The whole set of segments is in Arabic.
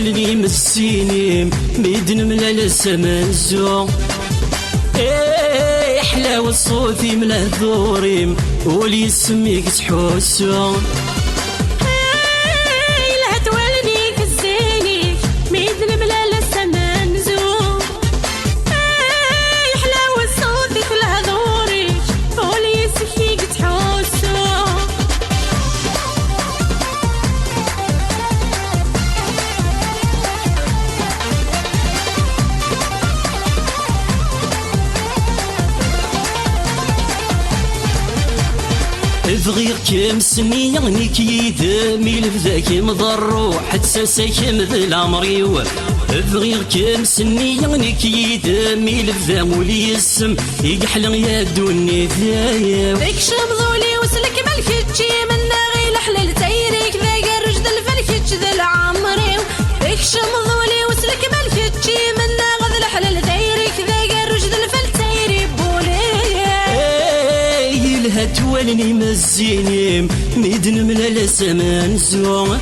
والني مسيني ميدن ملال السما زو حلاوة الصوتي من هذوريم ولي يسميك تحوسو بغير كم سني يعني كيد ميل بذاك مضر حتى ساكم ذا العمريو بغير كم سني يعني كيد ميل بذا مولي السم يقحل يا دوني ذايا اكشم ذولي وسلك ملكتشي منا غير حلال تيريك ذا الرجد الفلكتش ذا العمريو اكشم ذولي وسلك ملكتشي منا غذ حلال تيريك ذا الرجد الفلكتش هتولني مزيني ميدن من السمان زوم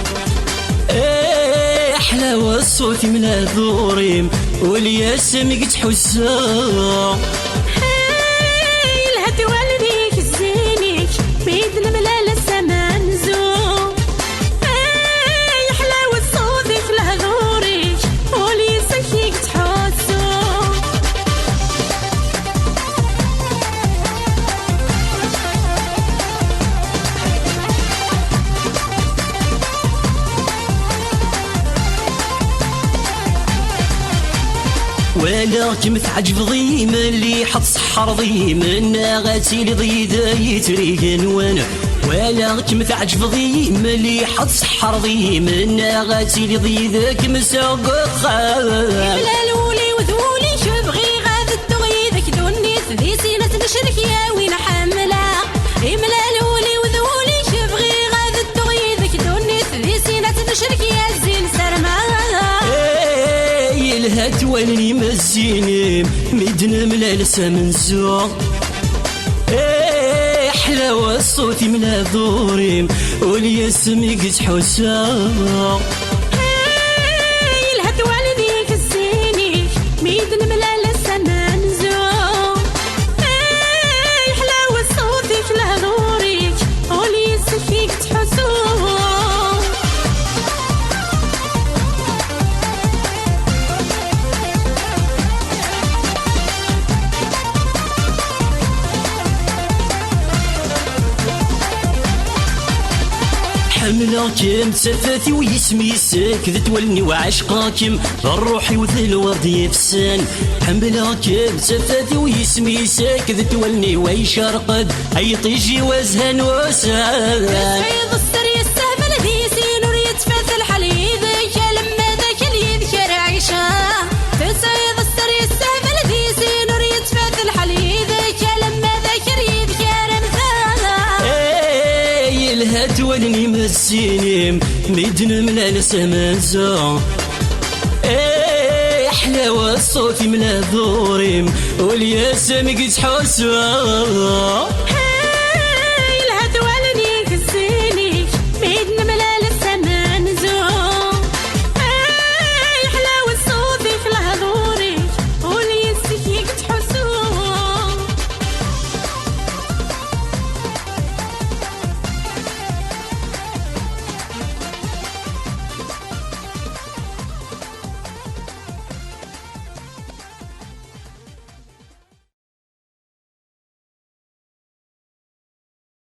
حلاوة الصوت من هذوريم والياسم قد حسا هتولني كزينيك ميدن من السمان زوم حلاوة الصوت من هذوريك والياسم قد حسا ولكن تعجب ضيم اللي حط سحر ضيم غاتي لضيدا يتريقن وانا ولكن تعجب ضيم اللي حط سحر ضيم غاتي لضيدك مسوق خال لولي وذولي شبغي غاد الدغي ذاك دوني ذي سينة نشرك يا وين حاملة إملا لولي وذولي شبغي غاد الدغي ذاك دوني ذي سينة نشرك يا زين سرما الهات ولني مزيني ميدن ملال سمن زو حلاوة الصوت من هذوريم والياسم قد حسا الهات ولني كزينيك ميدن ملال سمن زو حلاوة الصوت من هذوريك والياسم قد حسا حملاكم سفاتي ويسمي ساك تولني وعشقاكم الروحي وذي الورد يفسان حملاكم سفاتي ويسمي ساك تولني ويشرقد اي طيجي وزهن وسان بيض السري السهبل ذي سينور يتفات الحليب يا لما ذاك اللي يذكر عيشه تسيض السري السهبل ذي سينور يتفات الحليب يا لما ذاك اللي يذكر مثال الهات ولني مسيني ميدن من السمان زو حلاوة الصوت من هذوريم والياسم قد حسوا